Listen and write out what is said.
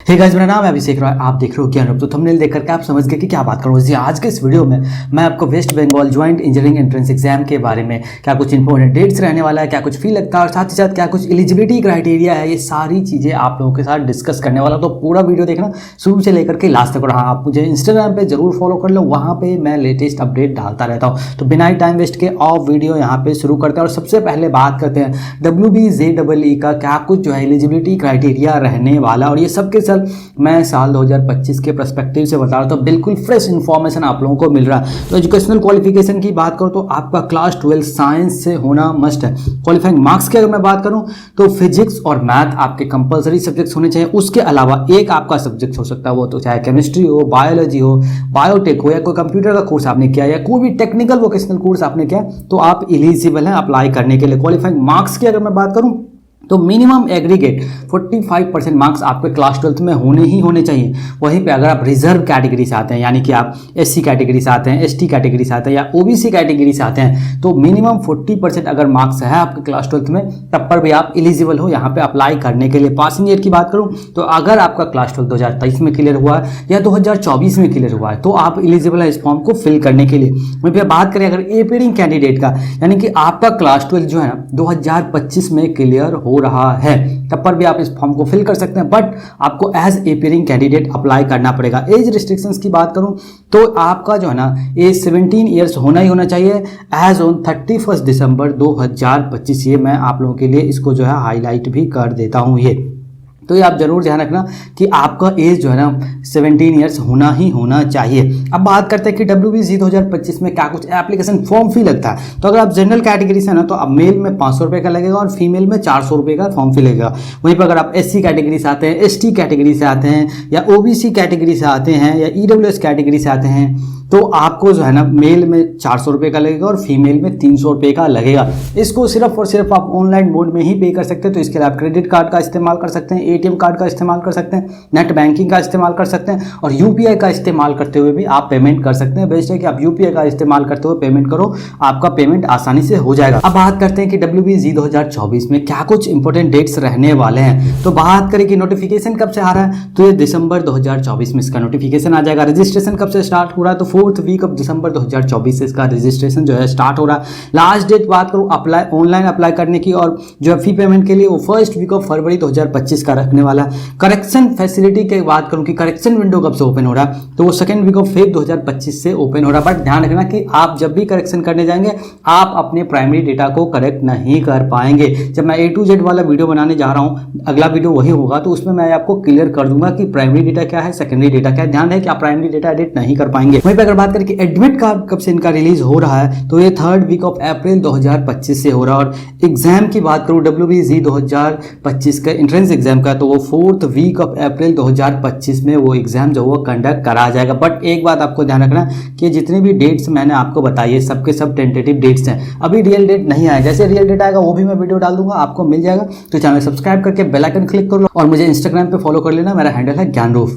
Hey guys, मेरा नाम है अभिषेक रॉय। आप देख रहे हो ज्ञान। तो थंबनेल देख करके आप समझ गए कि क्या बात करूँ। जी, आज के इस वीडियो में मैं आपको West Bengal joint engineering entrance exam के बारे में क्या कुछ इंपॉर्टेंट डेट्स रहने वाला है, क्या कुछ फी लगता है और साथ ही साथ क्या कुछ एलिजिबिलिटी क्राइटेरिया है, ये सारी चीज़ें आप लोगों के साथ डिस्कस करने वाला। तो पूरा वीडियो देखना शुरू से लेकर के लास्ट तक। और हाँ, आप मुझे इंस्टाग्राम पर जरूर फॉलो कर लो, वहाँ पर मैं लेटेस्ट अपडेट डालता रहता हूँ। तो बिना ही टाइम वेस्ट के ऑफ वीडियो यहाँ पे शुरू करते हैं। और सबसे पहले बात करते हैं WBJEE का क्या कुछ जो है एलिजिबिलिटी क्राइटेरिया रहने वाला। और ये सब के सब मैं साल 2025 के पर्सपेक्टिव से बता रहा हूँ, तो बिल्कुल फ्रेश इन्फॉर्मेशन आप लोगों को मिल रहा है। तो एजुकेशनल क्वालिफिकेशन की बात करूँ तो आपका क्लास 12 साइंस से होना मस्ट है। क्वालिफाइंग मार्क्स की अगर मैं बात करूँ तो फिजिक्स और मैथ आपके कंपलसरी सब्जेक्ट्स होने चाहिए। उसके अलावा एक आपका सब्जेक्ट हो सकता है, वो तो चाहे केमिस्ट्री हो, बायोलॉजी हो, बायोटेक हो, या कोई कंप्यूटर का कोर्स आपने किया या कोई भी टेक्निकल वोकेशनल कोर्स आपने किया, तो आप एलिजिबल हैं अप्लाई करने के लिए। क्वालिफाइंग मार्क्स की अगर मैं बात करूँ तो मिनिमम एग्रीगेट 45% मार्क्स आपके क्लास 12 में होने ही होने चाहिए। वहीं पे अगर आप रिजर्व कैटेगरी से आते हैं, यानी कि आप SC कैटेगरी से आते हैं, ST कैटेगरी से आते हैं या OBC कैटेगरी से आते हैं, तो मिनिमम 40% अगर मार्क्स है आपके क्लास 12 में, तब पर भी आप एलिजिबल हो यहाँ पे अप्लाई करने के लिए। पासिंग ईयर की बात करूँ तो अगर आपका क्लास 12 2023 में क्लियर हुआ है या 2024 में क्लियर हुआ है, तो आप एलिजिबल है इस फॉर्म को फिल करने के लिए। वहीं पर बात करें अगर अपीयरिंग कैंडिडेट का, यानी कि आपका क्लास 12 जो है ना 2025 में क्लियर हो रहा है, तब पर भी आप इस फॉर्म को फिल कर सकते हैं, बट आपको एज अपीयरिंग कैंडिडेट अप्लाई करना पड़ेगा। एज रिस्ट्रिक्शंस की बात करूं तो आपका जो है ना एज 17 ईयर्स होना ही होना चाहिए एज ऑन 31 दिसंबर 2025। ये मैं आप लोगों के लिए इसको जो है हाईलाइट भी कर देता हूं। ये तो ये आप जरूर ध्यान रखना कि आपका एज जो है ना 17 ईयर्स होना ही होना चाहिए। अब बात करते हैं कि WBC 2025 में क्या कुछ एप्लीकेशन फॉर्म फी लगता है। तो अगर आप जनरल कैटेगरी से ना, तो अब मेल में 500 रुपये का लगेगा और फीमेल में 400 रुपये का फॉर्म फी लगेगा। वहीं पर अगर आप SC कैटेगरी से आते हैं, ST कैटेगरी से आते हैं या OBC कैटेगरी से आते हैं या EWS कैटेगरी से आते हैं, तो आपको जो है ना मेल में 400 रुपये का लगेगा और फीमेल में 300 रुपये का लगेगा। इसको सिर्फ और सिर्फ आप ऑनलाइन मोड में ही पे कर सकते हैं। तो इसके लिए आप क्रेडिट कार्ड का इस्तेमाल कर सकते हैं, ATM कार्ड का इस्तेमाल कर सकते हैं, नेट बैंकिंग का इस्तेमाल कर सकते हैं और UPI का इस्तेमाल करते हुए भी आप पेमेंट कर सकते हैं। बेस्ट है कि आप UPI का इस्तेमाल करते हुए पेमेंट करो, आपका पेमेंट आसानी से हो जाएगा। अब बात करते हैं कि WBC 2024 में क्या कुछ इंपॉर्टेंट डेट्स रहने वाले हैं। तो बात करें कि नोटिफिकेशन कब से आ रहा है, तो ये दिसंबर 2024 में इसका नोटिफिकेशन आ जाएगा। रजिस्ट्रेशन कब से स्टार्ट हो रहा है, तो 4th वीक ऑफ दिसंबर 2024 से इसका रजिस्ट्रेशन जो है स्टार्ट हो रहा है। लास्ट डेट बात करूं अप्लाई ऑनलाइन अप्लाई करने की और जो है फी पेमेंट के लिए, वो 1st वीक ऑफ फरवरी 2025 का रखने वाला है। करेक्शन फैसिलिटी की बात करूं कि करेक्शन विंडो कब से ओपन हो रहा है, तो वो 2nd वीक ऑफ फेब 2025 से ओपन हो रहा है। बट ध्यान रखना कि आप जब भी करेक्शन करने जाएंगे, आप अपने प्राइमरी डेटा को करेक्ट नहीं कर पाएंगे। जब मैं A to Z वाला वीडियो बनाने जा रहा हूं, अगला वीडियो वही होगा, तो उसमें मैं आपको क्लियर कर दूंगा कि प्राइमरी डेटा क्या है, सेकेंडरी डेटा क्या है। ध्यान है कि आप प्राइमरी डेटा एडिट नहीं कर पाएंगे। वहीं पर अगर बात करें कि एडमिट कार्ड कब से इनका रिलीज हो रहा है, तो ये 3rd वीक ऑफ अप्रैल 2025 से हो रहा है। और एग्जाम की बात करूं WBC 2025 का एंट्रेंस एग्जाम का, तो वो 4th वीक ऑफ अप्रैल 2025 में वो एग्जाम जो वो कंडक्ट करा जाएगा। बट एक बात आपको ध्यान रखना कि जितनी भी डेट्स मैंने आपको बताई है, सबके सब टेंटेटिव डेट्स हैं, अभी रियल डेट नहीं आया। जैसे रियल डेट आएगा वो भी मैं वीडियो डाल दूंगा, आपको मिल जाएगा। तो चैनल सब्सक्राइब करके बेल आइकन क्लिक कर लो और मुझे इंस्टाग्राम पे फॉलो कर लेना, मेरा हैंडल है ज्ञानरूप।